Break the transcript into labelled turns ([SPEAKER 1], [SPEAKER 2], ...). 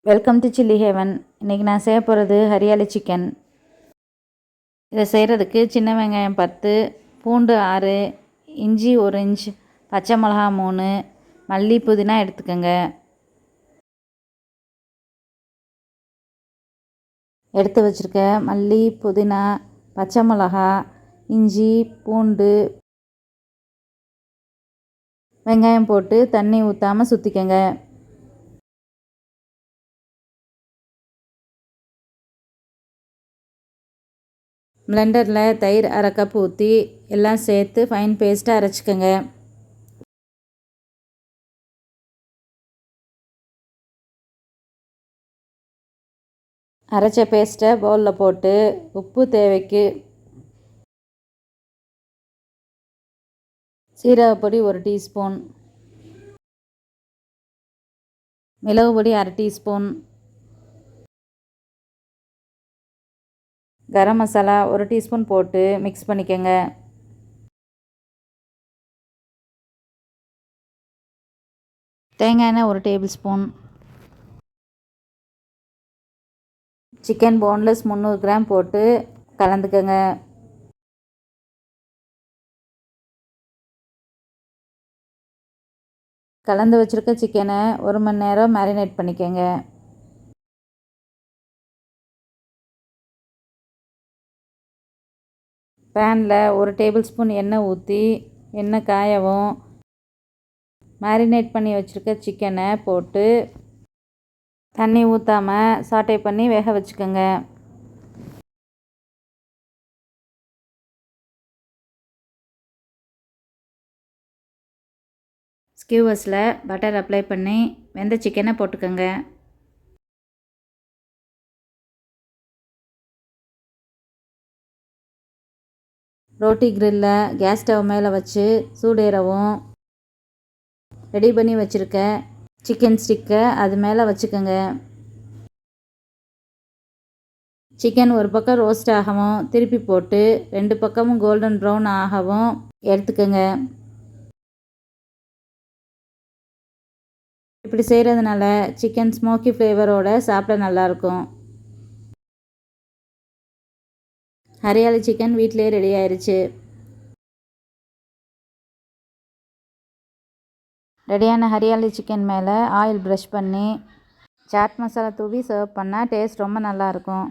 [SPEAKER 1] Welcome to chilli heaven. இன்றைக்கி நான் செய்ய போகிறது ஹரியாலி சிக்கன். இதை செய்கிறதுக்கு சின்ன வெங்காயம் 10, பூண்டு 6, இஞ்சி 1 இன்ச், பச்சை மிளகா 3, மல்லி புதினா எடுத்துக்கோங்க. எடுத்து வச்சுருக்க மல்லி புதினா, பச்சை மிளகா, இஞ்சி, பூண்டு, வெங்காயம் போட்டு தண்ணி ஊற்றாமல் சுற்றிக்கங்க. பிளெண்டரில் தயிர் 1/2 கப் ஊற்றி எல்லாம் சேர்த்து ஃபைன் பேஸ்ட்டாக அரைச்சிக்கோங்க. அரைச்ச பேஸ்ட்டை பவுலில் போட்டு உப்பு தேவைக்கு, சீரகப்பொடி 1 டீஸ்பூன், மிளகு பொடி 1/2 டீஸ்பூன், கரம் மசாலா 1 டீஸ்பூன் போட்டு மிக்ஸ் பண்ணிக்கோங்க. தேங்காய் எண்ணெய் 1 table spoon, chicken boneless 300 gram போட்டு கலந்துக்கோங்க. கலந்து வச்சுருக்க சிக்கனை 1 மணி நேரம் மேரினேட் பண்ணிக்கோங்க. பேனில் 1 டேபிள் ஸ்பூன் எண்ணெய் ஊற்றி எண்ணெய் காயவும் மேரினேட் பண்ணி வச்சுருக்க சிக்கனை போட்டு தண்ணி ஊற்றாமல் சாட்டே பண்ணி வேக வச்சுக்கோங்க. ஸ்கியூவர்ஸில் பட்டர் அப்ளை பண்ணி வெந்த சிக்கனை போட்டுக்கோங்க. ரோட்டி கிரில்லில் கேஸ் ஸ்டவ் மேலே வச்சு சூடேறவும் ரெடி பண்ணி வச்சுருக்க சிக்கன் ஸ்டிக்கை அது மேலே வச்சுக்கோங்க. சிக்கன் ஒரு பக்கம் ரோஸ்ட் ஆகவும் திருப்பி போட்டு 2 பக்கமும் கோல்டன் ப்ரௌன் ஆகவும் எடுத்துக்கோங்க. இப்படி செய்கிறதுனால சிக்கன் ஸ்மோக்கி ஃப்ளேவரோடு சாப்பிட நல்லாயிருக்கும். ஹரியாலி சிக்கன் வீட்டிலே ரெடி ஆயிடுச்சு. ரெடியான ஹரியாலி சிக்கன் மேலே ஆயில் ப்ரஷ் பண்ணி சாட் மசாலா தூவி சர்வ் பண்ணால் டேஸ்ட் ரொம்ப நல்லாயிருக்கும்.